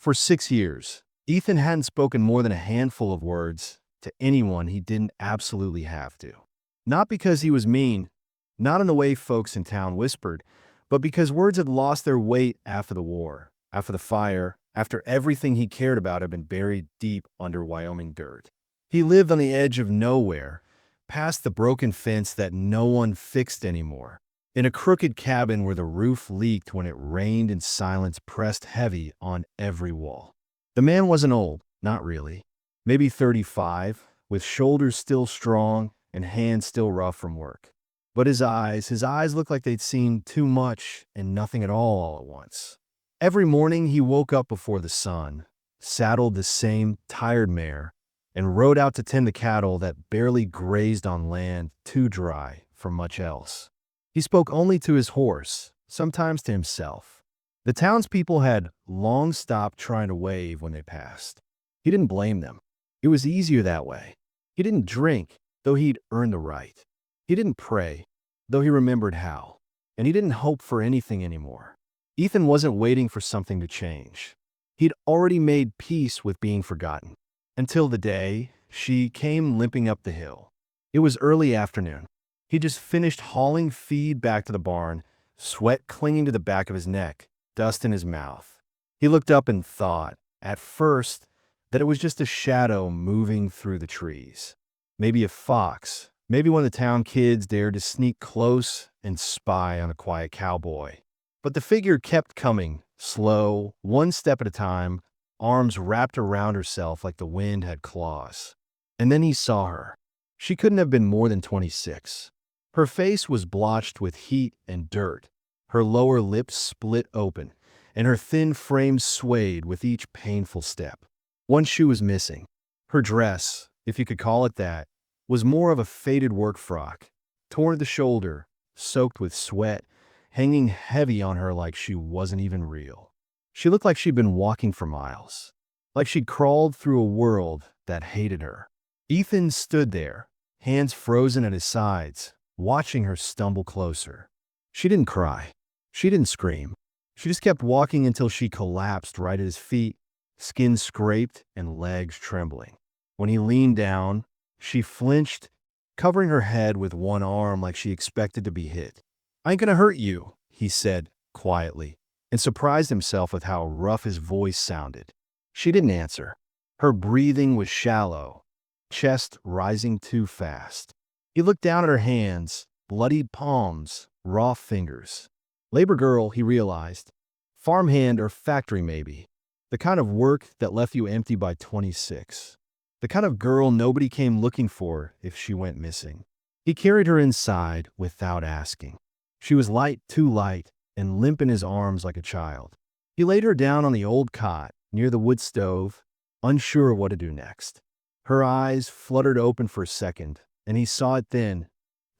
For 6 years, Ethan hadn't spoken more than a handful of words to anyone he didn't absolutely have to. Not because he was mean, not in the way folks in town whispered, but because words had lost their weight after the war, after the fire, after everything he cared about had been buried deep under Wyoming dirt. He lived on the edge of nowhere, past the broken fence that no one fixed anymore, in a crooked cabin where the roof leaked when it rained and silence pressed heavy on every wall. The man wasn't old, not really. Maybe 35, with shoulders still strong and hands still rough from work. But his eyes looked like they'd seen too much and nothing at all at once. Every morning he woke up before the sun, saddled the same tired mare, and rode out to tend the cattle that barely grazed on land too dry for much else. He spoke only to his horse, sometimes to himself. The townspeople had long stopped trying to wave when they passed. He didn't blame them. It was easier that way. He didn't drink, though he'd earned the right. He didn't pray, though he remembered how. And he didn't hope for anything anymore. Ethan wasn't waiting for something to change. He'd already made peace with being forgotten. Until the day she came limping up the hill. It was early afternoon. He just finished hauling feed back to the barn, sweat clinging to the back of his neck, dust in his mouth. He looked up and thought, at first, that it was just a shadow moving through the trees. Maybe a fox, maybe one of the town kids dared to sneak close and spy on a quiet cowboy. But the figure kept coming, slow, one step at a time, arms wrapped around herself like the wind had claws. And then he saw her. She couldn't have been more than 26. Her face was blotched with heat and dirt. Her lower lip split open, and her thin frame swayed with each painful step. One shoe was missing. Her dress, if you could call it that, was more of a faded work frock, torn at the shoulder, soaked with sweat, hanging heavy on her like she wasn't even real. She looked like she'd been walking for miles, like she'd crawled through a world that hated her. Ethan stood there, hands frozen at his sides, watching her stumble closer. She didn't cry. She didn't scream. She just kept walking until she collapsed right at his feet, skin scraped and legs trembling. When he leaned down, she flinched, covering her head with one arm like she expected to be hit. "I ain't gonna hurt you," he said quietly, and surprised himself with how rough his voice sounded. She didn't answer. Her breathing was shallow, chest rising too fast. He looked down at her hands, bloodied palms, raw fingers. Labor girl, he realized. Farmhand or factory maybe. The kind of work that left you empty by 26. The kind of girl nobody came looking for if she went missing. He carried her inside without asking. She was light, too light, and limp in his arms like a child. He laid her down on the old cot near the wood stove, unsure of what to do next. Her eyes fluttered open for a second, and he saw it then.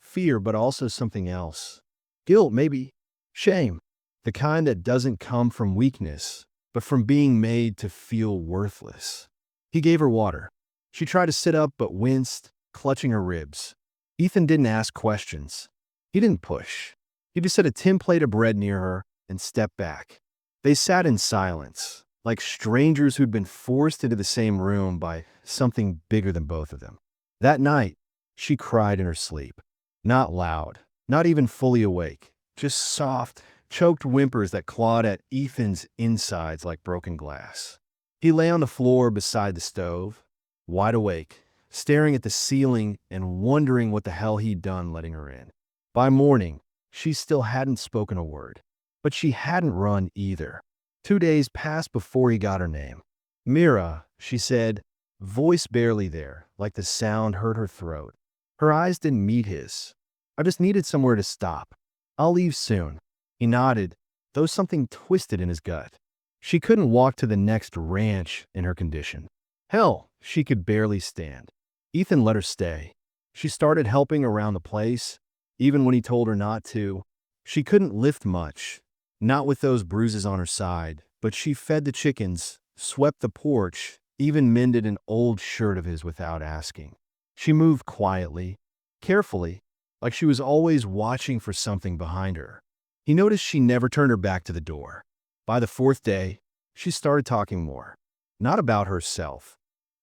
Fear, but also something else. Guilt, maybe. Shame. The kind that doesn't come from weakness, but from being made to feel worthless. He gave her water. She tried to sit up but winced, clutching her ribs. Ethan didn't ask questions. He didn't push. He just set a tin plate of bread near her and stepped back. They sat in silence, like strangers who'd been forced into the same room by something bigger than both of them. That night, she cried in her sleep. Not loud, not even fully awake, just soft, choked whimpers that clawed at Ethan's insides like broken glass. He lay on the floor beside the stove, wide awake, staring at the ceiling and wondering what the hell he'd done letting her in. By morning, she still hadn't spoken a word, but she hadn't run either. 2 days passed before he got her name. "Mira," she said, voice barely there, like the sound hurt her throat. Her eyes didn't meet his. "I just needed somewhere to stop. I'll leave soon." He nodded, though something twisted in his gut. She couldn't walk to the next ranch in her condition. Hell, she could barely stand. Ethan let her stay. She started helping around the place, even when he told her not to. She couldn't lift much, not with those bruises on her side, but she fed the chickens, swept the porch, even mended an old shirt of his without asking. She moved quietly, carefully, like she was always watching for something behind her. He noticed she never turned her back to the door. By the 4th day, She started talking more. Not about herself,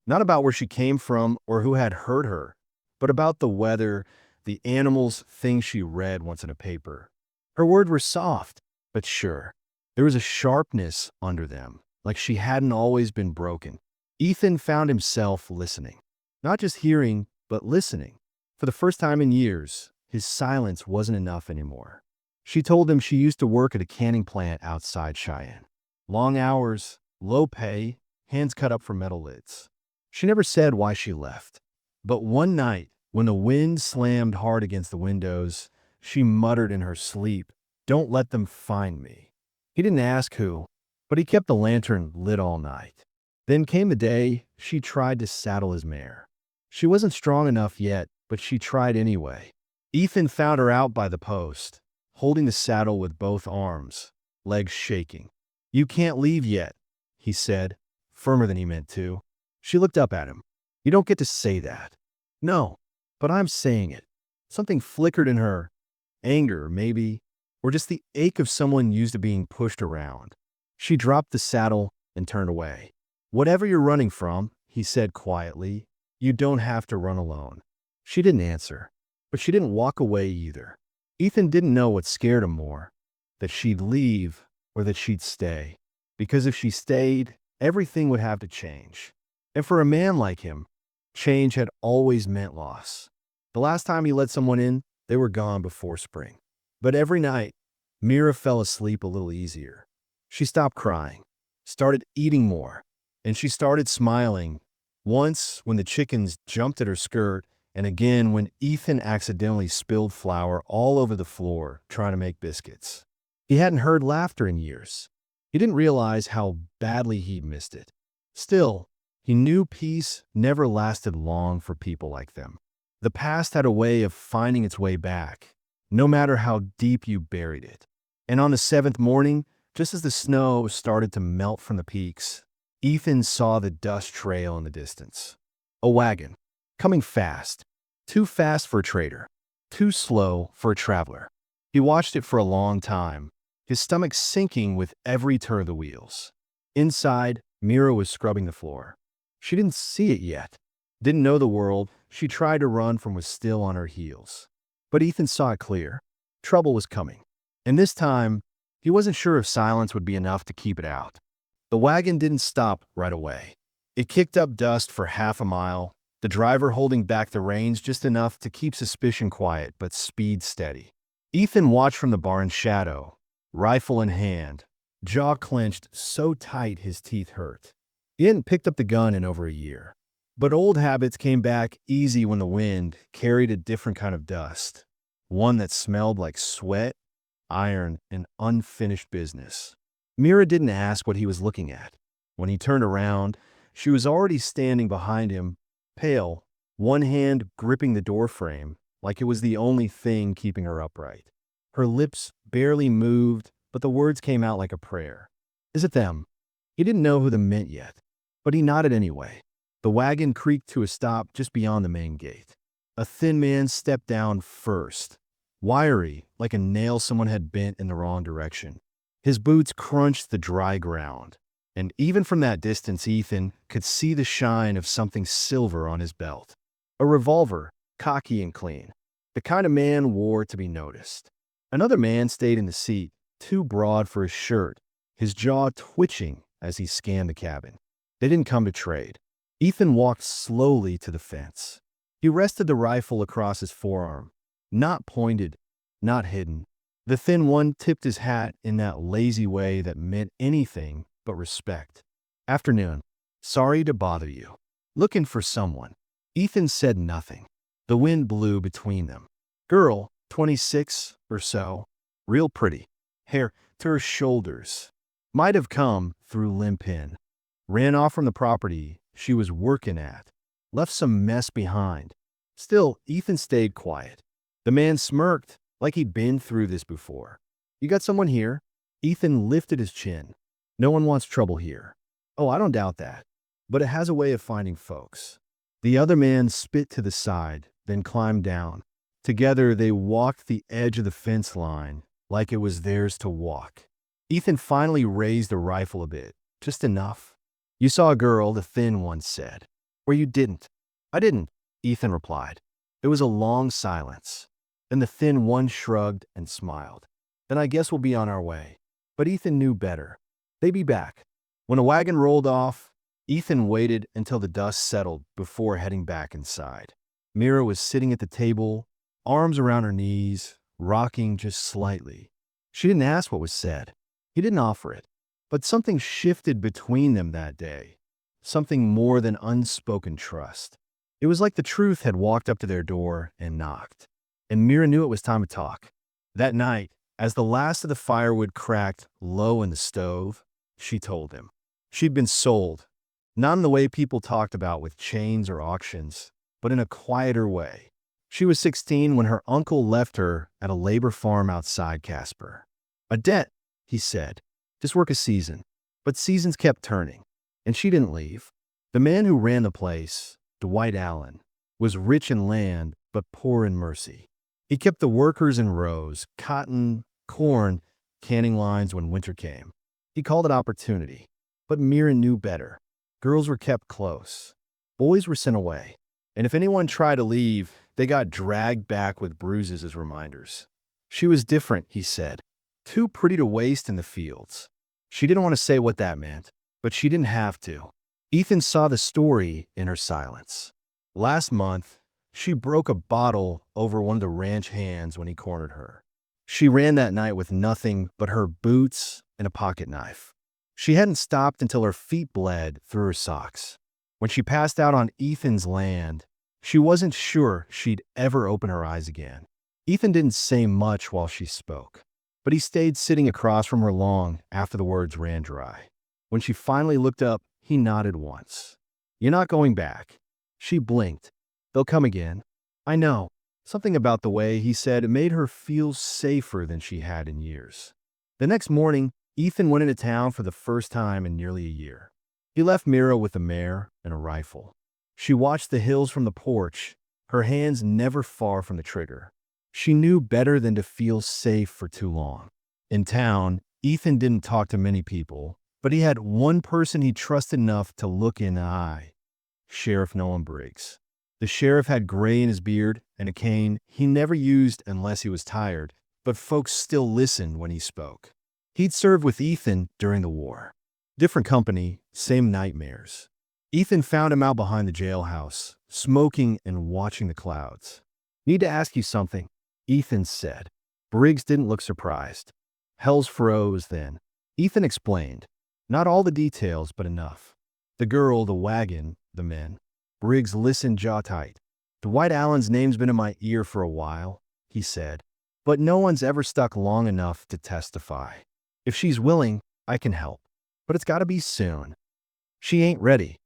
not about where she came from or who had hurt her, but about the weather, the animals, things she read once in a paper. Her words were soft, but sure. There was a sharpness under them, like she hadn't always been broken. Ethan found himself listening. Not just hearing, but listening. For the first time in years, his silence wasn't enough anymore. She told him she used to work at a canning plant outside Cheyenne. Long hours, low pay, hands cut up for metal lids. She never said why she left. But one night, when the wind slammed hard against the windows, she muttered in her sleep, "Don't let them find me." He didn't ask who, but he kept the lantern lit all night. Then came the day she tried to saddle his mare. She wasn't strong enough yet, but she tried anyway. Ethan found her out by the post, holding the saddle with both arms, legs shaking. "You can't leave yet," he said, firmer than he meant to. She looked up at him. "You don't get to say that." "No, but I'm saying it." Something flickered in her. Anger, maybe, or just the ache of someone used to being pushed around. She dropped the saddle and turned away. "Whatever you're running from," he said quietly, "you don't have to run alone." She didn't answer, but she didn't walk away either. Ethan didn't know what scared him more, that she'd leave or that she'd stay. Because if she stayed, everything would have to change. And for a man like him, change had always meant loss. The last time he let someone in, they were gone before spring. But every night, Mira fell asleep a little easier. She stopped crying, started eating more, and she started smiling. Once, when the chickens jumped at her skirt, and again when Ethan accidentally spilled flour all over the floor trying to make biscuits. He hadn't heard laughter in years. He didn't realize how badly he'd missed it. Still, he knew peace never lasted long for people like them. The past had a way of finding its way back, no matter how deep you buried it. And on the seventh morning, just as the snow started to melt from the peaks, Ethan saw the dust trail in the distance. A wagon, coming fast. Too fast for a trader, too slow for a traveler. He watched it for a long time, his stomach sinking with every turn of the wheels. Inside, Mira was scrubbing the floor. She didn't see it yet, didn't know the world. She tried to run from was still on her heels. But Ethan saw it clear. Trouble was coming. And this time, he wasn't sure if silence would be enough to keep it out. The wagon didn't stop right away. It kicked up dust for half a mile, the driver holding back the reins just enough to keep suspicion quiet but speed steady. Ethan watched from the barn's shadow, rifle in hand, jaw clenched so tight his teeth hurt. He hadn't picked up the gun in over a year. But old habits came back easy when the wind carried a different kind of dust, one that smelled like sweat, iron, and unfinished business. Mira didn't ask what he was looking at. When he turned around, she was already standing behind him, pale, one hand gripping the doorframe like it was the only thing keeping her upright. Her lips barely moved, but the words came out like a prayer. "Is it them?" He didn't know who them meant yet, but he nodded anyway. The wagon creaked to a stop just beyond the main gate. A thin man stepped down first, wiry like a nail someone had bent in the wrong direction. His boots crunched the dry ground, and even from that distance Ethan could see the shine of something silver on his belt. A revolver, cocky and clean, the kind of man wore to be noticed. Another man stayed in the seat, too broad for his shirt, his jaw twitching as he scanned the cabin. They didn't come to trade. Ethan walked slowly to the fence. He rested the rifle across his forearm, not pointed, not hidden. The thin one tipped his hat in that lazy way that meant anything but respect. "Afternoon. Sorry to bother you. Looking for someone." Ethan said nothing. The wind blew between them. Girl, 26 or so, real pretty, hair to her shoulders. Might have come through limp in. Ran off from the property she was working at. Left some mess behind. Still, Ethan stayed quiet. The man smirked like he'd been through this before. "You got someone here?" Ethan lifted his chin. "No one wants trouble here." "Oh, I don't doubt that. But it has a way of finding folks." The other man spit to the side, then climbed down. Together, they walked the edge of the fence line like it was theirs to walk. Ethan finally raised the rifle a bit, Just enough. You saw a girl, the thin one said. Or you didn't. I didn't, Ethan replied. There was a long silence. Then the thin one shrugged and smiled. Then I guess we'll be on our way. But Ethan knew better. They'd be back. When a wagon rolled off, Ethan waited until the dust settled before heading back inside. Mira was sitting at the table, arms around her knees, rocking just slightly. She didn't ask what was said. He didn't offer it. But something shifted between them that day. Something more than unspoken trust. It was like the truth had walked up to their door and knocked. And Mira knew it was time to talk. That night, as the last of the firewood cracked low in the stove, she told him. She'd been sold, not in the way people talked about with chains or auctions, but in a quieter way. She was 16 when her uncle left her at a labor farm outside Casper. A debt, he said. Just work a season. But seasons kept turning, and she didn't leave. The man who ran the place, Dwight Allen, was rich in land but poor in mercy. He kept the workers in rows, cotton, corn, canning lines when winter came. He called it opportunity. But Mira knew better. Girls were kept close. Boys were sent away. And if anyone tried to leave, they got dragged back with bruises as reminders. She was different, he said. Too pretty to waste in the fields. She didn't want to say what that meant, but she didn't have to. Ethan saw the story in her silence. Last month, she broke a bottle over one of the ranch hands when he cornered her. She ran that night with nothing but her boots and a pocket knife. She hadn't stopped until her feet bled through her socks. When she passed out on Ethan's land, she wasn't sure she'd ever open her eyes again. Ethan didn't say much while she spoke, but he stayed sitting across from her long after the words ran dry. When she finally looked up, he nodded once. You're not going back. She blinked. They'll come again. I know. Something about the way he said it made her feel safer than she had in years. The next morning, Ethan went into town for the first time in nearly a year. He left Mira with a mare and a rifle. She watched the hills from the porch, her hands never far from the trigger. She knew better than to feel safe for too long. In town, Ethan didn't talk to many people, but he had one person he trusted enough to look in the eye. Sheriff Nolan Briggs. The sheriff had gray in his beard and a cane he never used unless he was tired, but folks still listened when he spoke. He'd served with Ethan during the war. Different company, same nightmares. Ethan found him out behind the jailhouse, smoking and watching the clouds. Need to ask you something, Ethan said. Briggs didn't look surprised. Hells froze then. Ethan explained. Not all the details, but enough. The girl, the wagon, the men. Briggs listened jaw tight. Dwight Allen's name's been in my ear for a while, he said, but no one's ever stuck long enough to testify. If she's willing, I can help, but it's got to be soon. She ain't ready,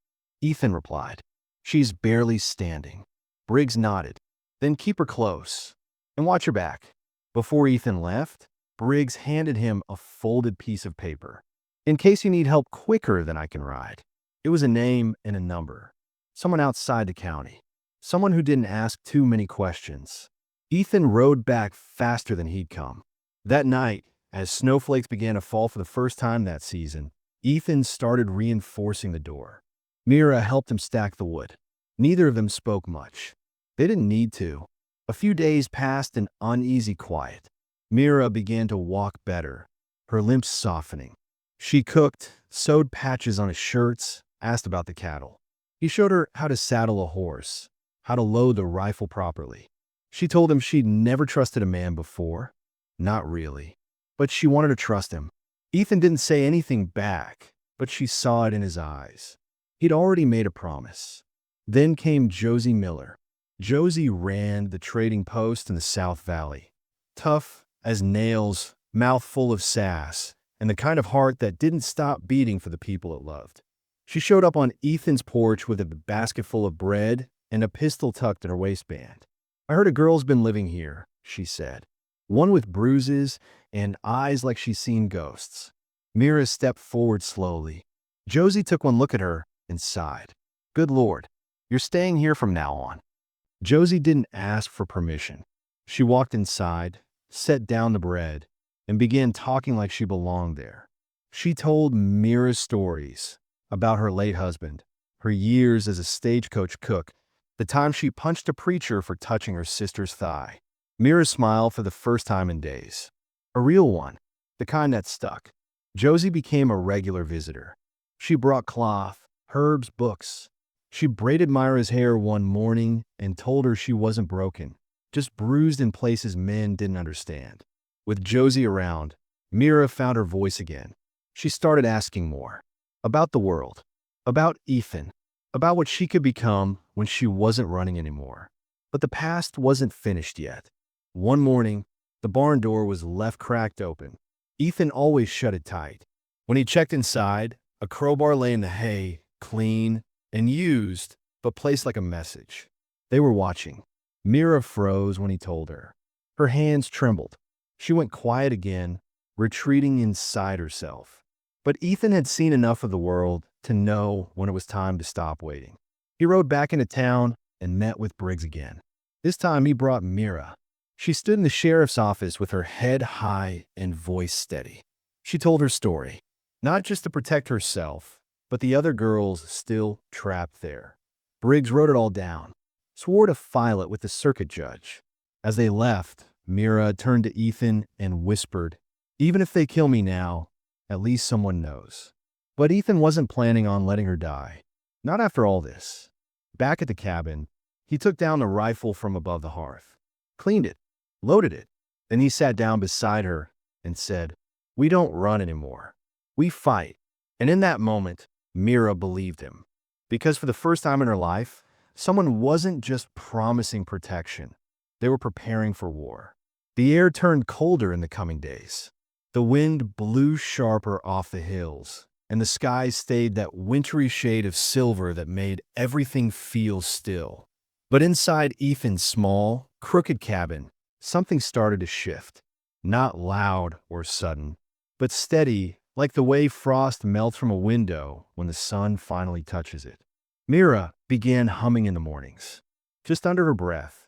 Ethan replied. She's barely standing. Briggs nodded. Then keep her close and watch her back. Before Ethan left, Briggs handed him a folded piece of paper. In case you need help quicker than I can ride. It was a name and a number. Someone outside the county. Someone who didn't ask too many questions. Ethan rode back faster than he'd come. That night, as snowflakes began to fall for the first time that season, Ethan started reinforcing the door. Mira helped him stack the wood. Neither of them spoke much. They didn't need to. A few days passed in uneasy quiet. Mira began to walk better, her limbs softening. She cooked, sewed patches on his shirts, asked about the cattle. He showed her how to saddle a horse, how to load the rifle properly. She told him she'd never trusted a man before. Not really. But she wanted to trust him. Ethan didn't say anything back, but she saw it in his eyes. He'd already made a promise. Then came Josie Miller. Josie ran the trading post in the South Valley. Tough as nails, mouth full of sass, and the kind of heart that didn't stop beating for the people it loved. She showed up on Ethan's porch with a basket full of bread and a pistol tucked in her waistband. I heard a girl's been living here, she said. One with bruises and eyes like she's seen ghosts. Mira stepped forward slowly. Josie took one look at her and sighed. Good Lord, you're staying here from now on. Josie didn't ask for permission. She walked inside, set down the bread, and began talking like she belonged there. She told Mira's stories about her late husband, her years as a stagecoach cook, the time she punched a preacher for touching her sister's thigh. Mira smiled for the first time in days. A real one, the kind that stuck. Josie became a regular visitor. She brought cloth, herbs, books. She braided Myra's hair one morning and told her she wasn't broken, just bruised in places men didn't understand. With Josie around, Mira found her voice again. She started asking more. About the world. About Ethan. About what she could become when she wasn't running anymore. But the past wasn't finished yet. One morning, the barn door was left cracked open. Ethan always shut it tight. When he checked inside, a crowbar lay in the hay, clean and used, but placed like a message. They were watching. Mira froze when he told her. Her hands trembled. She went quiet again, retreating inside herself. But Ethan had seen enough of the world to know when it was time to stop waiting. He rode back into town and met with Briggs again. This time he brought Mira. She stood in the sheriff's office with her head high and voice steady. She told her story, not just to protect herself, but the other girls still trapped there. Briggs wrote it all down, swore to file it with the circuit judge. As they left, Mira turned to Ethan and whispered, "Even if they kill me now, at least someone knows." But Ethan wasn't planning on letting her die. Not after all this. Back at the cabin, he took down the rifle from above the hearth, cleaned it, loaded it. Then he sat down beside her and said, "We don't run anymore. We fight." And in that moment, Mira believed him. Because for the first time in her life, someone wasn't just promising protection. They were preparing for war. The air turned colder in the coming days. The wind blew sharper off the hills, and the sky stayed that wintry shade of silver that made everything feel still. But inside Ethan's small, crooked cabin, something started to shift. Not loud or sudden, but steady, like the way frost melts from a window when the sun finally touches it. Mira began humming in the mornings, just under her breath.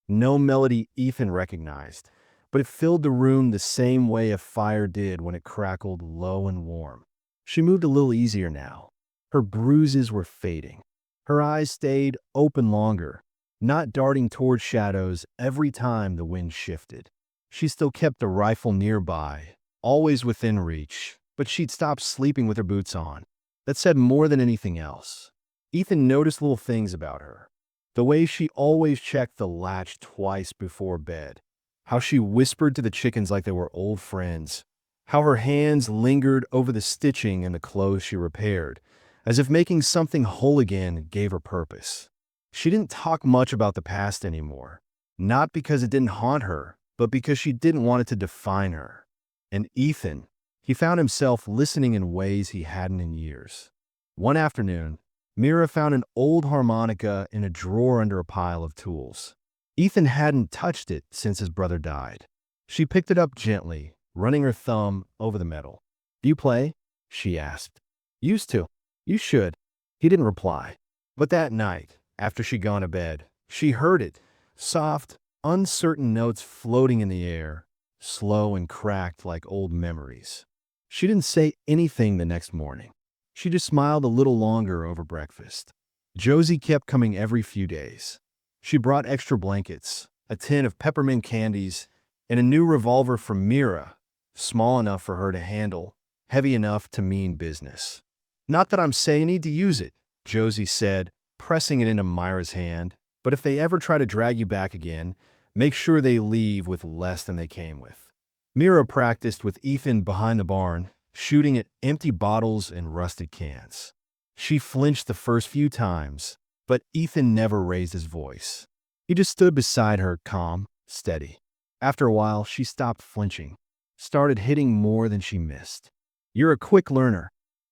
No melody Ethan recognized, but it filled the room the same way a fire did when it crackled low and warm. She moved a little easier now. Her bruises were fading. Her eyes stayed open longer, not darting toward shadows every time the wind shifted. She still kept the rifle nearby, always within reach, but she'd stopped sleeping with her boots on. That said more than anything else. Ethan noticed little things about her. The way she always checked the latch twice before bed. How she whispered to the chickens like they were old friends. How her hands lingered over the stitching in the clothes she repaired, as if making something whole again gave her purpose. She didn't talk much about the past anymore. Not because it didn't haunt her, but because she didn't want it to define her. And Ethan, he found himself listening in ways he hadn't in years. One afternoon, Mira found an old harmonica in a drawer under a pile of tools. Ethan hadn't touched it since his brother died. She picked it up gently, running her thumb over the metal. "Do you play?" she asked. "Used to. You should." He didn't reply. But that night, after she'd gone to bed, she heard it, soft, uncertain notes floating in the air, slow and cracked like old memories. She didn't say anything the next morning. She just smiled a little longer over breakfast. Josie kept coming every few days. She brought extra blankets, a tin of peppermint candies, and a new revolver from Mira, small enough for her to handle, heavy enough to mean business. "Not that I'm saying you need to use it," Josie said, pressing it into Myra's hand, "but if they ever try to drag you back again, make sure they leave with less than they came with." Mira practiced with Ethan behind the barn, shooting at empty bottles and rusted cans. She flinched the first few times, but Ethan never raised his voice. He just stood beside her, calm, steady. After a while, she stopped flinching, started hitting more than she missed. "You're a quick learner,"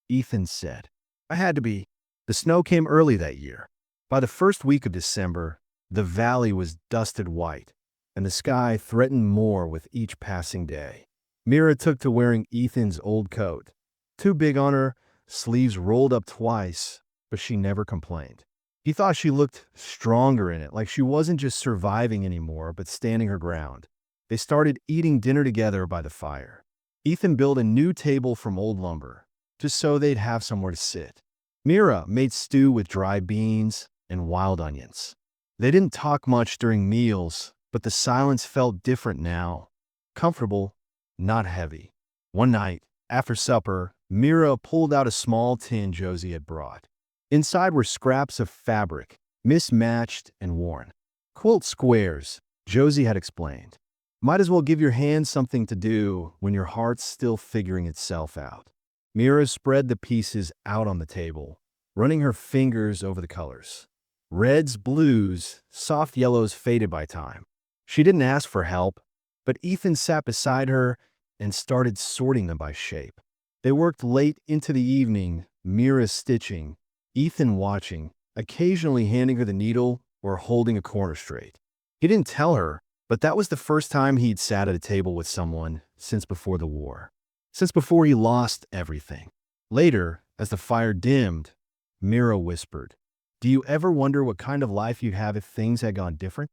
Ethan said. "I had to be." The snow came early that year. By the first week of December, the valley was dusted white, and the sky threatened more with each passing day. Mira took to wearing Ethan's old coat. Too big on her, sleeves rolled up twice, but she never complained. He thought she looked stronger in it, like she wasn't just surviving anymore, but standing her ground. They started eating dinner together by the fire. Ethan built a new table from old lumber, just so they'd have somewhere to sit. Mira made stew with dry beans and wild onions. They didn't talk much during meals, but the silence felt different now. Comfortable, not heavy. One night, after supper, Mira pulled out a small tin Josie had brought. Inside were scraps of fabric, mismatched and worn. Quilt squares, Josie had explained. Might as well give your hands something to do when your heart's still figuring itself out. Mira spread the pieces out on the table, running her fingers over the colors. Reds, blues, soft yellows faded by time. She didn't ask for help, but Ethan sat beside her and started sorting them by shape. They worked late into the evening, Mira stitching, Ethan watching, occasionally handing her the needle or holding a corner straight. He didn't tell her, but that was the first time he'd sat at a table with someone since before the war. Since before he lost everything. Later, as the fire dimmed, Mira whispered, "Do you ever wonder what kind of life you'd have if things had gone different?"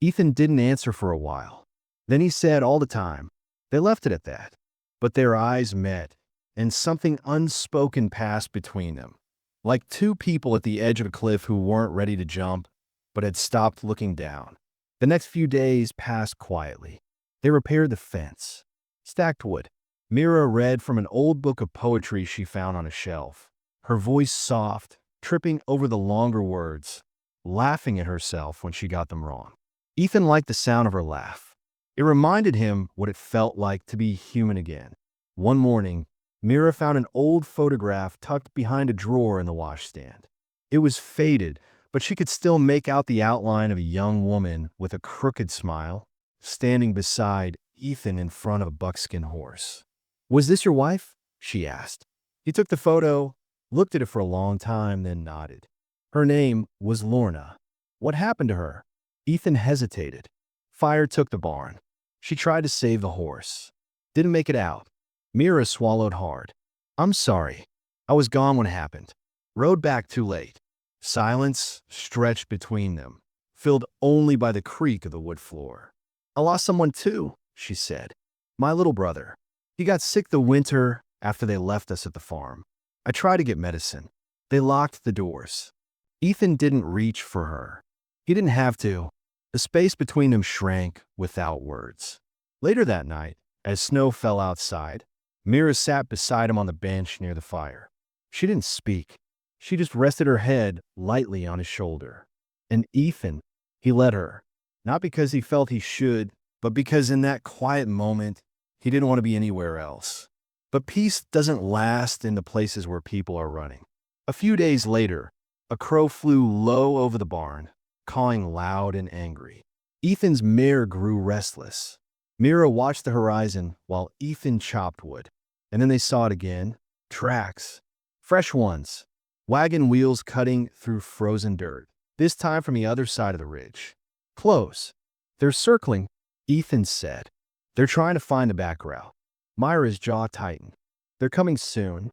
Ethan didn't answer for a while. Then he said all the time. They left it at that. But their eyes met, and something unspoken passed between them. Like two people at the edge of a cliff who weren't ready to jump, but had stopped looking down. The next few days passed quietly. They repaired the fence. Stacked wood. Mira read from an old book of poetry she found on a shelf. Her voice soft, tripping over the longer words, laughing at herself when she got them wrong. Ethan liked the sound of her laugh. It reminded him what it felt like to be human again. One morning, Mira found an old photograph tucked behind a drawer in the washstand. It was faded, but she could still make out the outline of a young woman with a crooked smile, standing beside Ethan in front of a buckskin horse. "Was this your wife?" she asked. He took the photo, looked at it for a long time, then nodded. Her name was Lorna. What happened to her? Ethan hesitated. Fire took the barn. She tried to save the horse. Didn't make it out. Mira swallowed hard. "I'm sorry. I was gone when it happened. Rode back too late." Silence stretched between them, filled only by the creak of the wood floor. "I lost someone too," she said. "My little brother. He got sick the winter after they left us at the farm. I tried to get medicine. They locked the doors." Ethan didn't reach for her. He didn't have to. The space between them shrank without words. Later that night, as snow fell outside, Mira sat beside him on the bench near the fire. She didn't speak. She just rested her head lightly on his shoulder. And Ethan, he let her. Not because he felt he should, but because in that quiet moment, he didn't want to be anywhere else. But peace doesn't last in the places where people are running. A few days later, a crow flew low over the barn, cawing loud and angry. Ethan's mare grew restless. Mira watched the horizon while Ethan chopped wood. And then they saw it again. Tracks. Fresh ones. Wagon wheels cutting through frozen dirt. This time from the other side of the ridge. Close. "They're circling," Ethan said. "They're trying to find the back route." Myra's jaw tightened. "They're coming soon."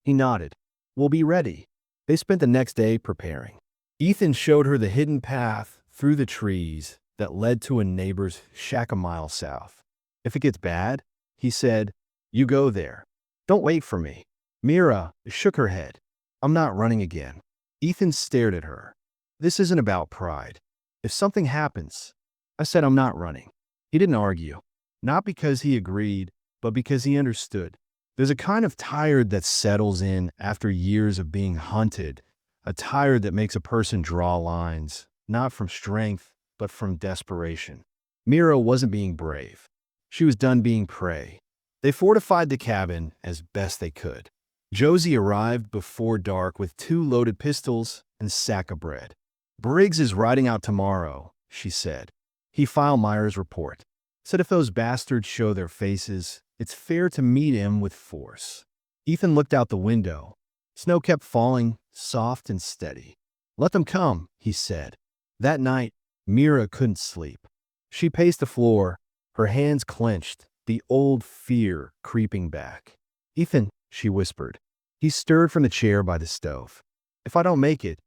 He nodded. "We'll be ready." They spent the next day preparing. Ethan showed her the hidden path through the trees that led to a neighbor's shack a mile south. "If it gets bad," he said, "you go there. Don't wait for me." Mira shook her head. "I'm not running again." Ethan stared at her. "This isn't about pride. If something happens," I said, "I'm not running." He didn't argue. Not because he agreed, but because he understood. There's a kind of tired that settles in after years of being hunted, a tired that makes a person draw lines, not from strength, but from desperation. Mira wasn't being brave. She was done being prey. They fortified the cabin as best they could. Josie arrived before dark with 2 loaded pistols and a sack of bread. "Briggs is riding out tomorrow," she said. He filed Myra's report. Said if those bastards show their faces, it's fair to meet him with force. Ethan looked out the window. Snow kept falling, soft and steady. "Let them come," he said. That night, Mira couldn't sleep. She paced the floor, her hands clenched, the old fear creeping back. "Ethan," she whispered. He stirred from the chair by the stove. "If I don't make it,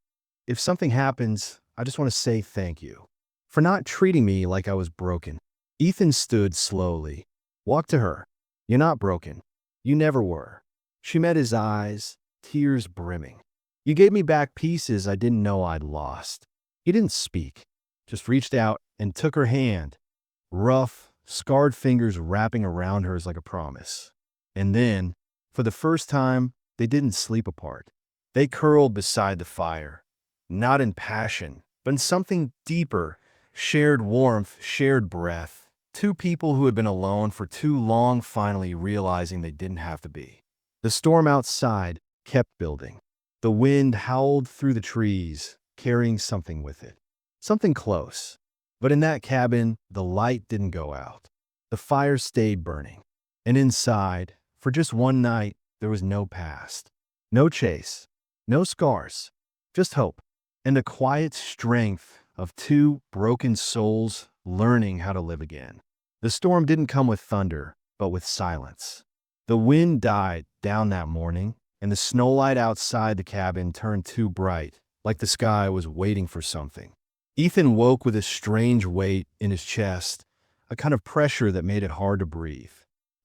if something happens, I just want to say thank you. For not treating me like I was broken." Ethan stood slowly, walked to her. You're not broken. You never were. She met his eyes, tears brimming. You gave me back pieces I didn't know I'd lost. He didn't speak, just reached out and took her hand, rough, scarred fingers wrapping around hers like a promise. And then, for the first time, they didn't sleep apart. They curled beside the fire, not in passion, but in something deeper, shared warmth, shared breath. Two people who had been alone for too long finally realizing they didn't have to be. The storm outside kept building. The wind howled through the trees, carrying something with it. Something close. But in that cabin, the light didn't go out. The fire stayed burning. And inside, for just one night, there was no past. No chase. No scars. Just hope. And the quiet strength of two broken souls learning how to live again. The storm didn't come with thunder, but with silence. The wind died down that morning, and the snowlight outside the cabin turned too bright, like the sky was waiting for something. Ethan woke with a strange weight in his chest, a kind of pressure that made it hard to breathe.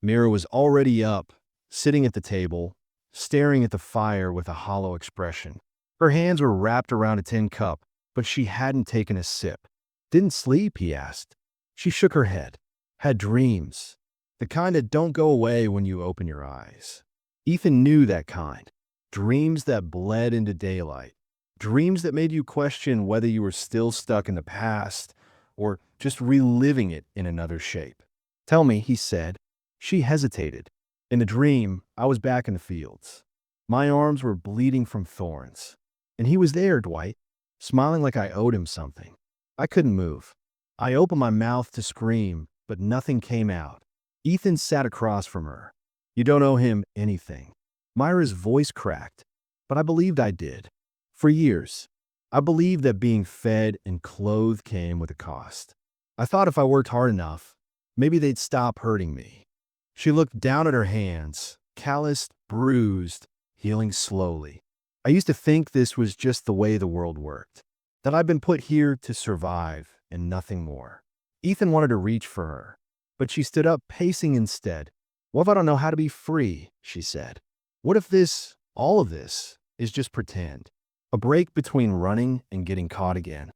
Mira was already up, sitting at the table, staring at the fire with a hollow expression. Her hands were wrapped around a tin cup, but she hadn't taken a sip. "Didn't sleep?" he asked. She shook her head. "Had dreams. The kind that don't go away when you open your eyes." Ethan knew that kind. Dreams that bled into daylight. Dreams that made you question whether you were still stuck in the past or just reliving it in another shape. "Tell me," he said. She hesitated. "In the dream, I was back in the fields. My arms were bleeding from thorns. And he was there, Dwight, smiling like I owed him something. I couldn't move. I opened my mouth to scream, but nothing came out." Ethan sat across from her. "You don't owe him anything." Myra's voice cracked, but I believed I did. For years, I believed that being fed and clothed came with a cost. I thought if I worked hard enough, maybe they'd stop hurting me. She looked down at her hands, calloused, bruised, healing slowly. "I used to think this was just the way the world worked, that I'd been put here to survive and nothing more." Ethan wanted to reach for her, but she stood up, pacing instead. "What if I don't know how to be free?" she said. "What if this, all of this, is just pretend? A break between running and getting caught again?"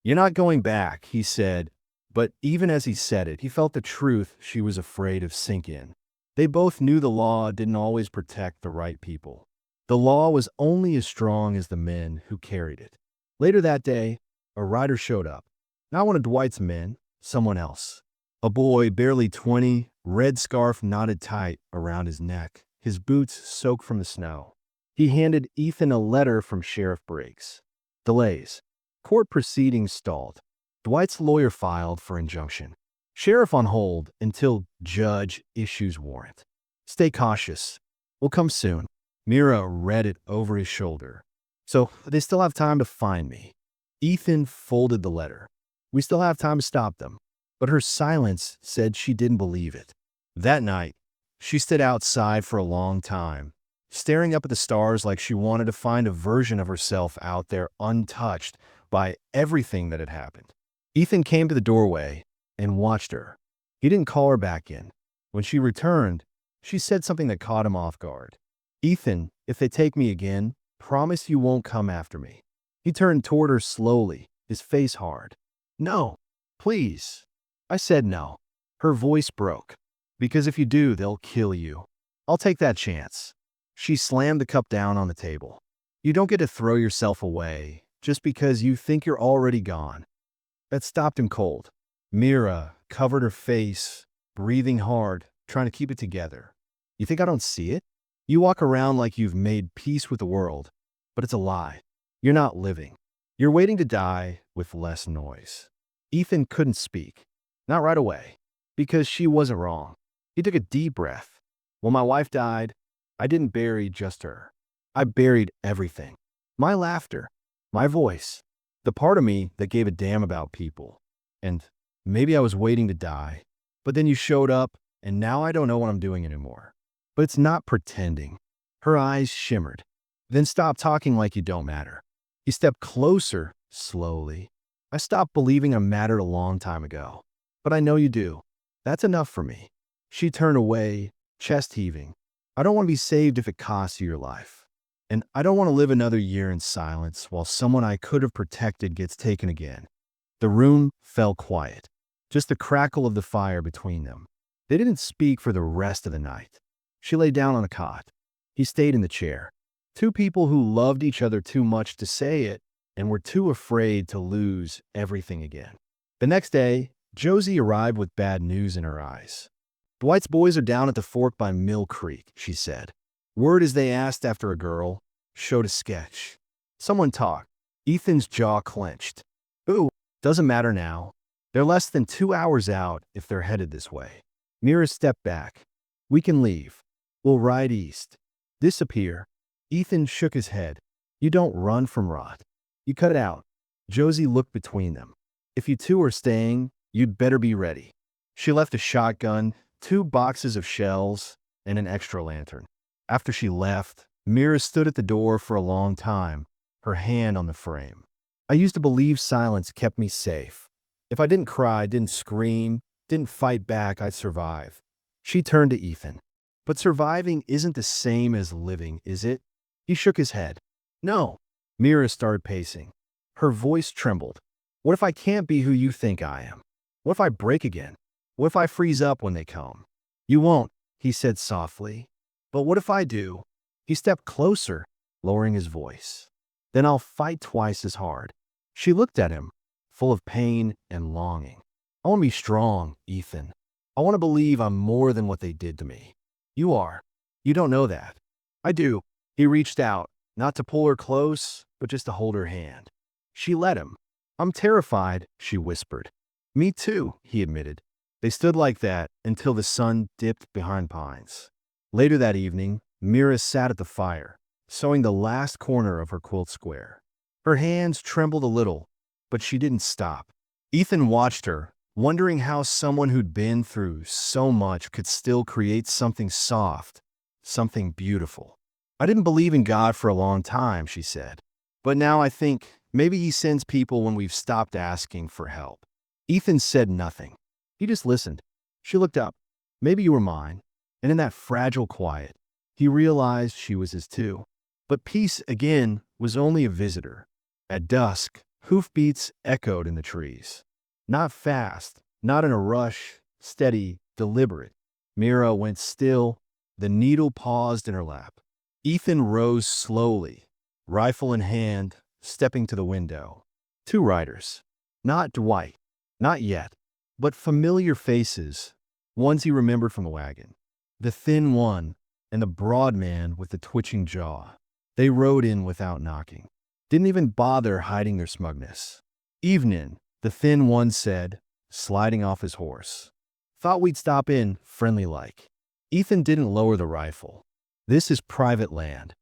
"You're not going back," he said, but even as he said it, he felt the truth she was afraid of sink in. They both knew the law didn't always protect the right people. The law was only as strong as the men who carried it. Later that day, a rider showed up. Not one of Dwight's men, someone else. A boy, barely 20, red scarf knotted tight around his neck, his boots soaked from the snow. He handed Ethan a letter from Sheriff Briggs. Delays. Court proceedings stalled. Dwight's lawyer filed for injunction. Sheriff on hold until judge issues warrant. Stay cautious. Will come soon. Mira read it over his shoulder. So they still have time to find me. Ethan folded the letter. We still have time to stop them. But her silence said she didn't believe it. That night, she stood outside for a long time, staring up at the stars like she wanted to find a version of herself out there untouched by everything that had happened. Ethan came to the doorway and watched her. He didn't call her back in. When she returned, she said something that caught him off guard. "Ethan, if they take me again, promise you won't come after me." He turned toward her slowly, his face hard. "No, please." I said no. Her voice broke. "Because if you do, they'll kill you. I'll take that chance." She slammed the cup down on the table. "You don't get to throw yourself away just because you think you're already gone." That stopped him cold. Mira covered her face, breathing hard, trying to keep it together. "You think I don't see it? You walk around like you've made peace with the world, but it's a lie. You're not living. You're waiting to die with less noise." Ethan couldn't speak. Not right away, because she wasn't wrong. He took a deep breath. "When my wife died, I didn't bury just her. I buried everything. My laughter, my voice, the part of me that gave a damn about people. And maybe I was waiting to die, but then you showed up, and now I don't know what I'm doing anymore. But it's not pretending." Her eyes shimmered. "Then stop talking like you don't matter." He stepped closer, slowly. "I stopped believing I mattered a long time ago. But I know you do. That's enough for me." She turned away, chest heaving. I don't want to be saved if it costs you your life. And I don't want to live another year in silence while someone I could have protected gets taken again. The room fell quiet, just the crackle of the fire between them. They didn't speak for the rest of the night. She lay down on a cot. He stayed in the chair. Two people who loved each other too much to say it and were too afraid to lose everything again. The next day, Josie arrived with bad news in her eyes. "Dwight's boys are down at the fork by Mill Creek," she said. Word as they asked after a girl, showed a sketch. Someone talked. Ethan's jaw clenched. "Ooh, doesn't matter now. They're less than 2 hours out if they're headed this way." Mira stepped back. "We can leave. We'll ride east. Disappear." Ethan shook his head. "You don't run from rot. You cut it out." Josie looked between them. "If you two are staying, you'd better be ready." She left a shotgun, 2 boxes of shells, and an extra lantern. After she left, Mira stood at the door for a long time, her hand on the frame. "I used to believe silence kept me safe. If I didn't cry, didn't scream, didn't fight back, I'd survive." She turned to Ethan. "But surviving isn't the same as living, is it?" He shook his head. "No." Mira started pacing. Her voice trembled. "What if I can't be who you think I am? What if I break again? What if I freeze up when they come?" "You won't," he said softly. "But what if I do?" He stepped closer, lowering his voice. "Then I'll fight twice as hard." She looked at him, full of pain and longing. "I want to be strong, Ethan. I want to believe I'm more than what they did to me. You are. You don't know that." "I do." He reached out, not to pull her close, but just to hold her hand. She let him. "I'm terrified," she whispered. "Me too," he admitted. They stood like that until the sun dipped behind pines. Later that evening, Mira sat at the fire, sewing the last corner of her quilt square. Her hands trembled a little, but she didn't stop. Ethan watched her, wondering how someone who'd been through so much could still create something soft, something beautiful. "I didn't believe in God for a long time," she said. "But now I think maybe he sends people when we've stopped asking for help." Ethan said nothing. He just listened. She looked up. "Maybe you were mine." And in that fragile quiet, he realized she was his too. But peace, again, was only a visitor. At dusk, hoofbeats echoed in the trees. Not fast, not in a rush, steady, deliberate. Mira went still. The needle paused in her lap. Ethan rose slowly, rifle in hand, stepping to the window. 2 riders. Not Dwight. Not yet. But familiar faces, ones he remembered from the wagon. The thin one and the broad man with the twitching jaw. They rode in without knocking. Didn't even bother hiding their smugness. "Evenin'," the thin one said, sliding off his horse. "Thought we'd stop in, friendly-like." Ethan didn't lower the rifle. "This is private land."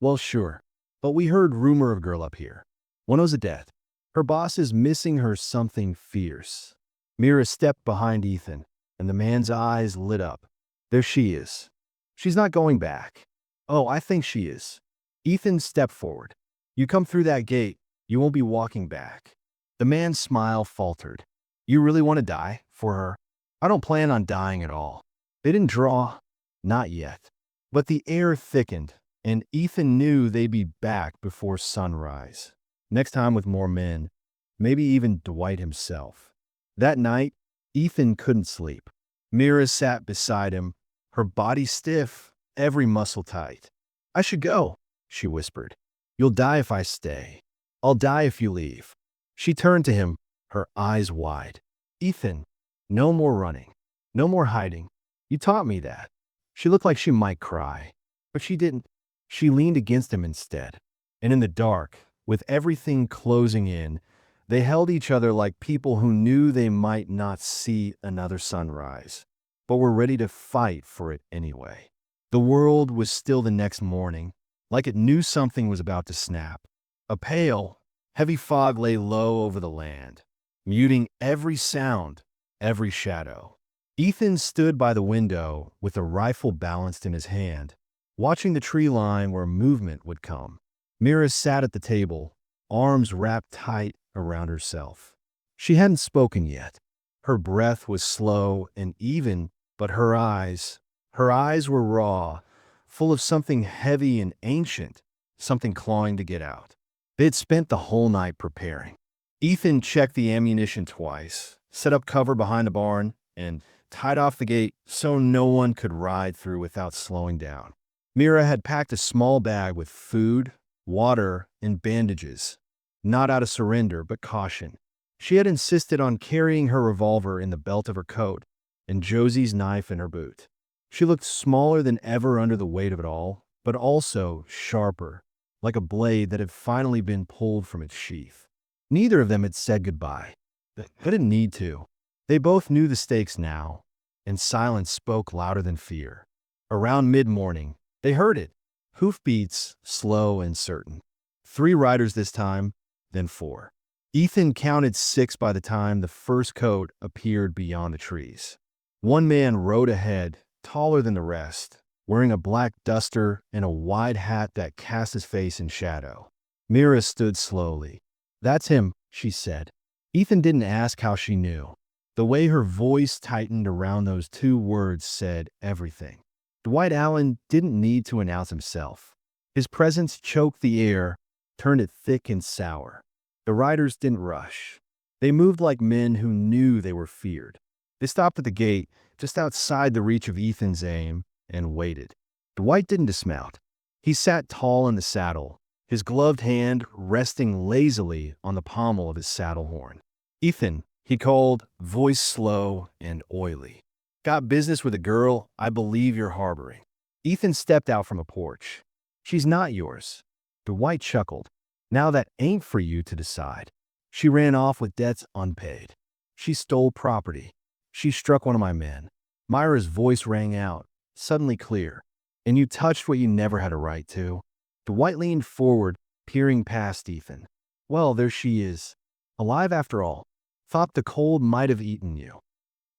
"Well, sure. But we heard rumor of girl up here. One was a death. Her boss is missing her something fierce." Mira stepped behind Ethan, and the man's eyes lit up. "There she is. She's not going back." "Oh, I think she is." Ethan stepped forward. "You come through that gate, you won't be walking back." The man's smile faltered. "You really want to die for her?" "I don't plan on dying at all." They didn't draw. Not yet. But the air thickened, and Ethan knew they'd be back before sunrise. Next time with more men, maybe even Dwight himself. That night, Ethan couldn't sleep. Mira sat beside him, her body stiff, every muscle tight. "I should go," she whispered. "You'll die if I stay. I'll die if you leave." She turned to him, her eyes wide. "Ethan, no more running. No more hiding. You taught me that." She looked like she might cry, but she didn't. She leaned against him instead. And in the dark, with everything closing in, they held each other like people who knew they might not see another sunrise, but were ready to fight for it anyway. The world was still the next morning, like it knew something was about to snap. A pale, heavy fog lay low over the land, muting every sound, every shadow. Ethan stood by the window with a rifle balanced in his hand, watching the tree line where movement would come. Mira sat at the table, arms wrapped tight around herself. She hadn't spoken yet. Her breath was slow and even, but her eyes, Her eyes were raw, full of something heavy and ancient, something clawing to get out. They had spent the whole night preparing. Ethan checked the ammunition twice, set up cover behind the barn, and tied off the gate so no one could ride through without slowing down. Mira had packed a small bag with food, water, and bandages, not out of surrender but caution. She had insisted on carrying her revolver in the belt of her coat and Josie's knife in her boot. She looked smaller than ever under the weight of it all, but also sharper, like a blade that had finally been pulled from its sheath. Neither of them had said goodbye. They didn't need to. They both knew the stakes now, and silence spoke louder than fear. Around mid-morning, they heard it. Hoofbeats, slow and certain. 3 riders this time, then 4. Ethan counted 6 by the time the first coat appeared beyond the trees. One man rode ahead, taller than the rest, wearing a black duster and a wide hat that cast his face in shadow. Mira stood slowly. "That's him," she said. Ethan didn't ask how she knew. The way her voice tightened around those 2 words said everything. Dwight Allen didn't need to announce himself. His presence choked the air, turned it thick and sour. The riders didn't rush. They moved like men who knew they were feared. They stopped at the gate, just outside the reach of Ethan's aim, and waited. Dwight didn't dismount. He sat tall in the saddle, his gloved hand resting lazily on the pommel of his saddle horn. "Ethan," he called, voice slow and oily. "Got business with a girl I believe you're harboring." Ethan stepped out from a porch. "She's not yours." Dwight chuckled. "Now that ain't for you to decide. She ran off with debts unpaid. She stole property. She struck one of my men." Myra's voice rang out, suddenly clear. "And you touched what you never had a right to." Dwight leaned forward, peering past Ethan. "Well, there she is. Alive after all. Thought the cold might have eaten you."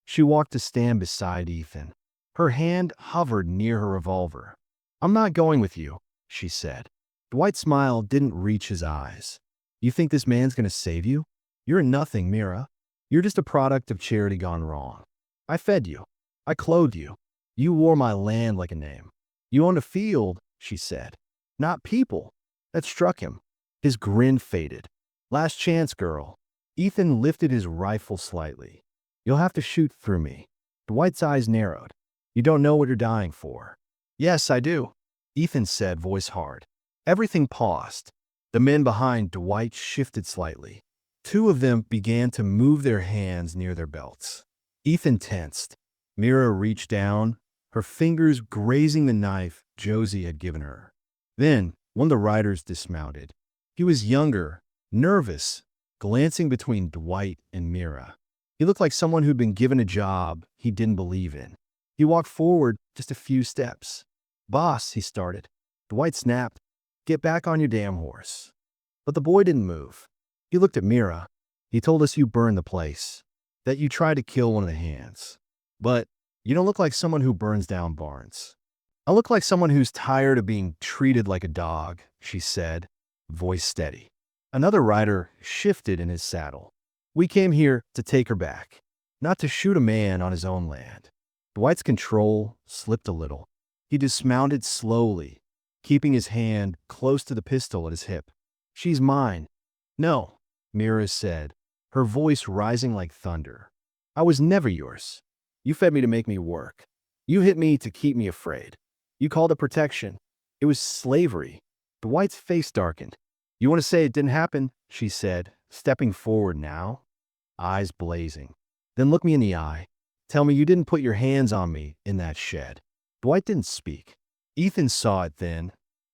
She walked to stand beside Ethan. Her hand hovered near her revolver. "I'm not going with you," she said. Dwight's smile didn't reach his eyes. "You think this man's going to save you? You're nothing, Mira. You're just a product of charity gone wrong. I fed you. I clothed you. You wore my land like a name. You owned a field," she said. "Not people." That struck him. His grin faded. "Last chance, girl." Ethan lifted his rifle slightly. "You'll have to shoot through me." Dwight's eyes narrowed. "You don't know what you're dying for." "Yes, I do," Ethan said, voice hard. Everything paused. The men behind Dwight shifted slightly. 2 of them began to move their hands near their belts. Ethan tensed. Mira reached down, her fingers grazing the knife Josie had given her. Then one of the riders dismounted. He was younger, nervous, glancing between Dwight and Mira. He looked like someone who'd been given a job he didn't believe in. He walked forward just a few steps. "Boss," he started. Dwight snapped, "Get back on your damn horse." But the boy didn't move. He looked at Mira. "He told us you burned the place, that you tried to kill one of the hands. But you don't look like someone who burns down barns." "I look like someone who's tired of being treated like a dog," she said, voice steady. Another rider shifted in his saddle. "We came here to take her back, not to shoot a man on his own land." Dwight's control slipped a little. He dismounted slowly, keeping his hand close to the pistol at his hip. "She's mine." "No," Mira said, her voice rising like thunder. "I was never yours. You fed me to make me work. You hit me to keep me afraid. You called it protection. It was slavery." Dwight's face darkened. "You want to say it didn't happen?" she said, stepping forward now, eyes blazing. "Then look me in the eye. Tell me you didn't put your hands on me in that shed." Dwight didn't speak. Ethan saw it then.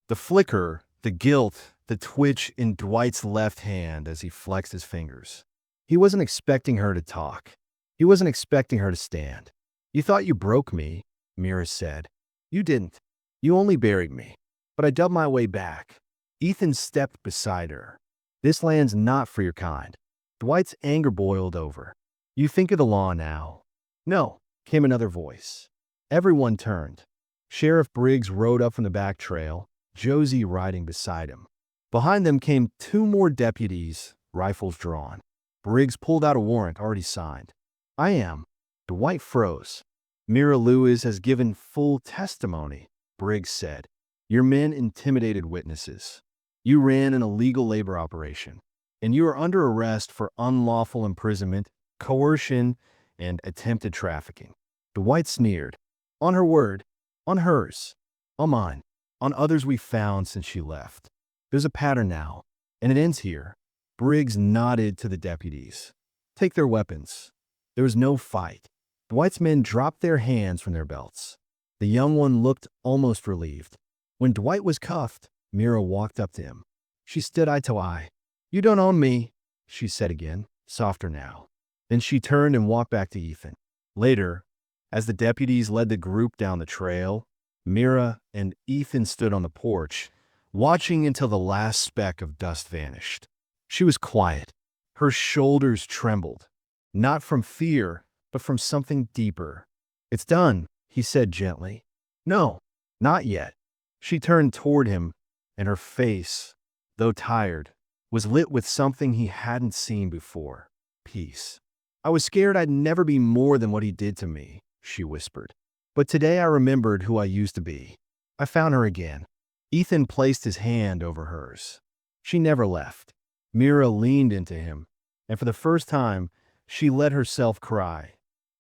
The flicker, the guilt, the twitch in Dwight's left hand as he flexed his fingers. He wasn't expecting her to talk. He wasn't expecting her to stand. "You thought you broke me," Mira said. "You didn't. You only buried me. But I dubbed my way back." Ethan stepped beside her. "This land's not for your kind." Dwight's anger boiled over. "You think of the law now." "No," came another voice. Everyone turned. Sheriff Briggs rode up from the back trail, Josie riding beside him. Behind them came 2 more deputies, rifles drawn. Briggs pulled out a warrant already signed. "I am." Dwight froze. Mira Lewis has given full testimony, Briggs said. Your men intimidated witnesses. You ran an illegal labor operation, and you are under arrest for unlawful imprisonment, coercion, and attempted trafficking. Dwight sneered. On her word, on hers, on mine, on others we found since she left. There's a pattern now, and it ends here. Briggs nodded to the deputies. Take their weapons. There was no fight. Dwight's men dropped their hands from their belts. The young one looked almost relieved. When Dwight was cuffed, Mira walked up to him. She stood eye to eye. You don't own me, she said again, softer now. Then she turned and walked back to Ethan. Later, as the deputies led the group down the trail, Mira and Ethan stood on the porch, watching until the last speck of dust vanished. She was quiet. Her shoulders trembled, not from fear, but from something deeper. It's done, he said gently. No, not yet. She turned toward him, and her face, though tired, was lit with something he hadn't seen before. Peace. I was scared I'd never be more than what he did to me, she whispered. But today I remembered who I used to be. I found her again. Ethan placed his hand over hers. She never left. Mira leaned into him, and for the first time, she let herself cry.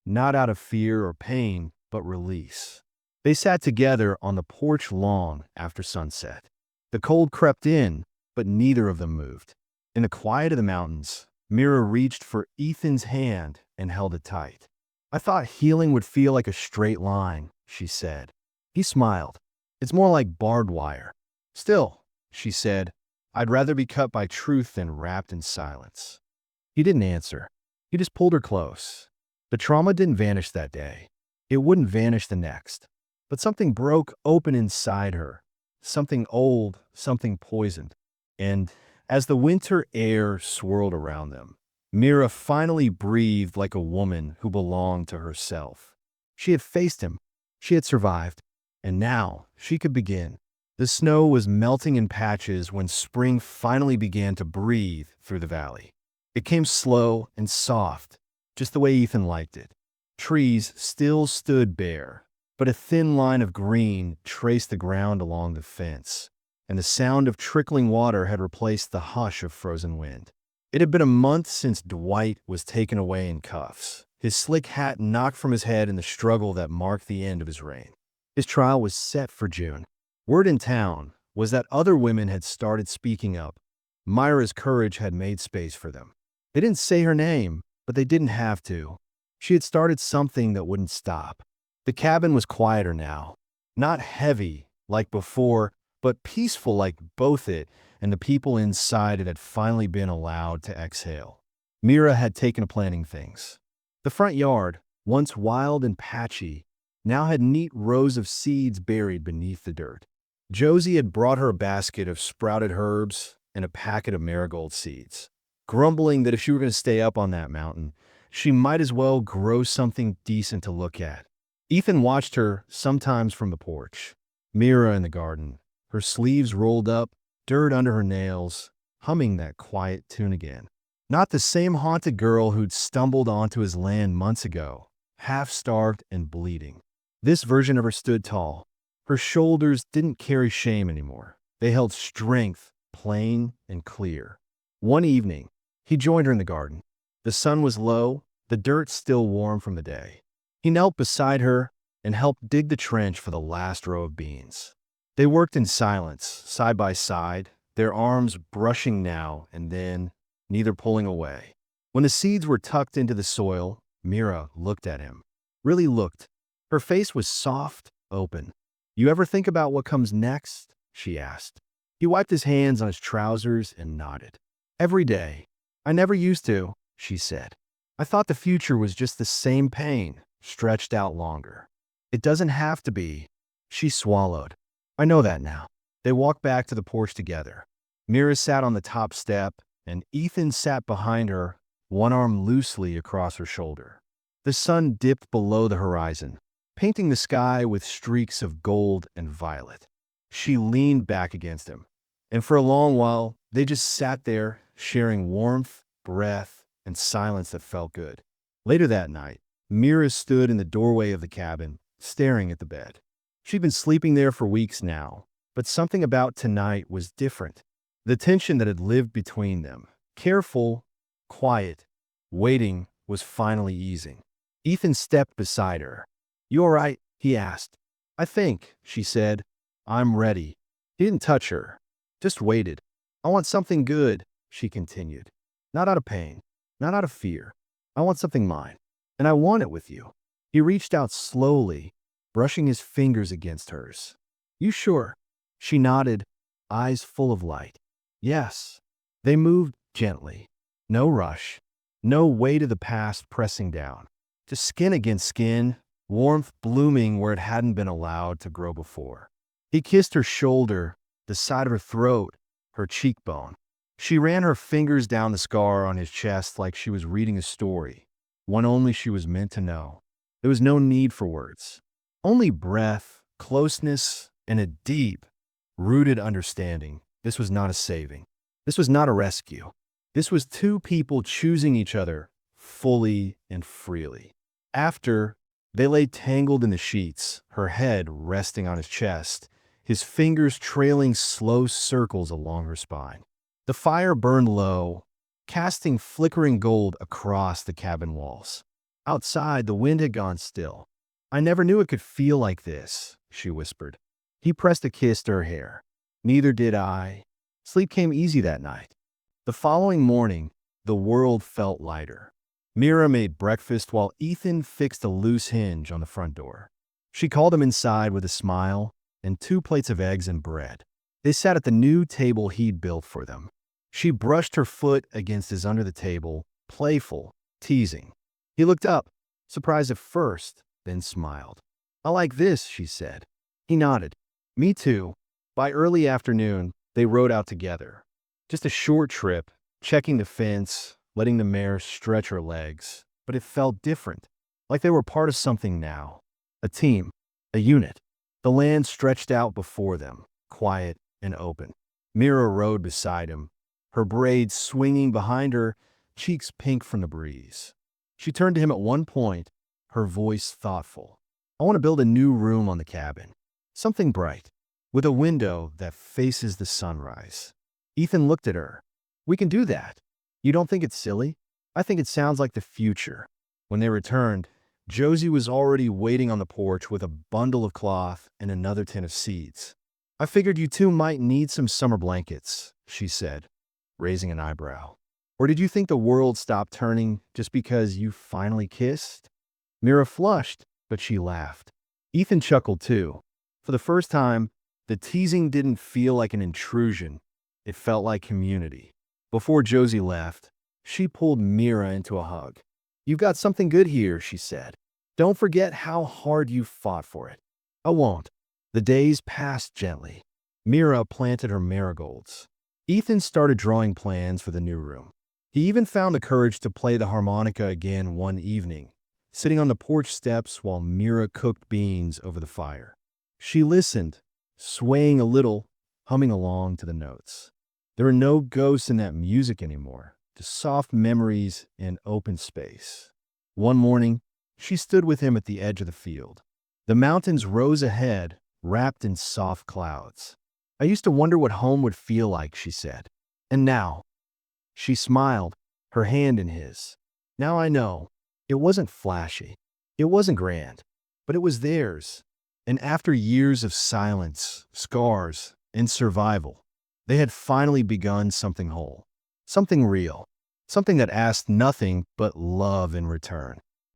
Not out of fear or pain, but release. They sat together on the porch long after sunset. The cold crept in, but neither of them moved. In the quiet of the mountains, Mira reached for Ethan's hand and held it tight. I thought healing would feel like a straight line, she said. He smiled. It's more like barbed wire. Still, she said, I'd rather be cut by truth than wrapped in silence. He didn't answer. He just pulled her close. The trauma didn't vanish that day. It wouldn't vanish the next. But something broke open inside her. Something old, something poisoned. And as the winter air swirled around them, Mira finally breathed like a woman who belonged to herself. She had faced him. She had survived. And now she could begin. The snow was melting in patches when spring finally began to breathe through the valley. It came slow and soft, just the way Ethan liked it. Trees still stood bare, but a thin line of green traced the ground along the fence, and the sound of trickling water had replaced the hush of frozen wind. It had been a month since Dwight was taken away in cuffs, his slick hat knocked from his head in the struggle that marked the end of his reign. His trial was set for June. Word in town was that other women had started speaking up. Myra's courage had made space for them. They didn't say her name, but they didn't have to. She had started something that wouldn't stop. The cabin was quieter now. Not heavy like before, but peaceful like both it and the people inside it had finally been allowed to exhale. Mira had taken to planting things. The front yard, once wild and patchy, now had neat rows of seeds buried beneath the dirt. Josie had brought her a basket of sprouted herbs and a packet of marigold seeds, grumbling that if she were going to stay up on that mountain, she might as well grow something decent to look at. Ethan watched her sometimes from the porch. Mira in the garden, her sleeves rolled up, dirt under her nails, humming that quiet tune again. Not the same haunted girl who'd stumbled onto his land months ago, half-starved and bleeding. This version of her stood tall. Her shoulders didn't carry shame anymore. They held strength, plain and clear. One evening, he joined her in the garden. The sun was low, the dirt still warm from the day. He knelt beside her and helped dig the trench for the last row of beans. They worked in silence, side by side, their arms brushing now and then, neither pulling away. When the seeds were tucked into the soil, Mira looked at him. Really looked. Her face was soft, open. You ever think about what comes next? She asked. He wiped his hands on his trousers and nodded. Every day. I never used to, she said. I thought the future was just the same pain, stretched out longer. It doesn't have to be. She swallowed. I know that now. They walked back to the porch together. Mira sat on the top step, and Ethan sat behind her, one arm loosely across her shoulder. The sun dipped below the horizon, painting the sky with streaks of gold and violet. She leaned back against him, and for a long while, they just sat there, sharing warmth, breath, and silence that felt good. Later that night, Mira stood in the doorway of the cabin, staring at the bed. She'd been sleeping there for weeks now, but something about tonight was different. The tension that had lived between them, careful, quiet, waiting, was finally easing. Ethan stepped beside her. "You all right?" he asked. "I think," she said. "I'm ready." He didn't touch her, just waited. "I want something good," she continued. "Not out of pain, not out of fear. I want something mine, and I want it with you." He reached out slowly, brushing his fingers against hers. "You sure?" She nodded, eyes full of light. "Yes." They moved gently. No rush, no weight of the past pressing down. Just skin against skin, warmth blooming where it hadn't been allowed to grow before. He kissed her shoulder, the side of her throat, her cheekbone. She ran her fingers down the scar on his chest like she was reading a story, one only she was meant to know. There was no need for words. Only breath, closeness, and a deep, rooted understanding. This was not a saving. This was not a rescue. This was two people choosing each other fully and freely. After, they lay tangled in the sheets, her head resting on his chest, his fingers trailing slow circles along her spine. The fire burned low, casting flickering gold across the cabin walls. Outside, the wind had gone still. "I never knew it could feel like this," she whispered. He pressed a kiss to her hair. "Neither did I." Sleep came easy that night. The following morning, the world felt lighter. Mira made breakfast while Ethan fixed a loose hinge on the front door. She called him inside with a smile and 2 plates of eggs and bread. They sat at the new table he'd built for them. She brushed her foot against his under the table, playful, teasing. He looked up, surprised at first, then smiled. "I like this," she said. He nodded. "Me too." By early afternoon, they rode out together. Just a short trip, checking the fence, letting the mare stretch her legs. But it felt different, like they were part of something now. A team, a unit. The land stretched out before them, quiet and open. Mira rode beside him, her braids swinging behind her, cheeks pink from the breeze. She turned to him at one point, her voice thoughtful. "I want to build a new room on the cabin. Something bright, with a window that faces the sunrise." Ethan looked at her. "We can do that. You don't think it's silly?" "I think it sounds like the future." When they returned, Josie was already waiting on the porch with a bundle of cloth and another tin of seeds. "I figured you two might need some summer blankets," she said, raising an eyebrow. "Or did you think the world stopped turning just because you finally kissed?" Mira flushed, but she laughed. Ethan chuckled too. For the first time, the teasing didn't feel like an intrusion. It felt like community. Before Josie left, she pulled Mira into a hug. "You've got something good here," she said. "Don't forget how hard you fought for it." "I won't." The days passed gently. Mira planted her marigolds. Ethan started drawing plans for the new room. He even found the courage to play the harmonica again one evening, sitting on the porch steps while Mira cooked beans over the fire. She listened, swaying a little, humming along to the notes. There were no ghosts in that music anymore, just soft memories and open space. One morning, she stood with him at the edge of the field. The mountains rose ahead, wrapped in soft clouds. "I used to wonder what home would feel like," she said. "And now," she smiled, her hand in his. "Now I know. It wasn't flashy. It wasn't grand. But it was theirs. And after years of silence, scars, and survival, they had finally begun something whole. Something real. Something that asked nothing but love in return."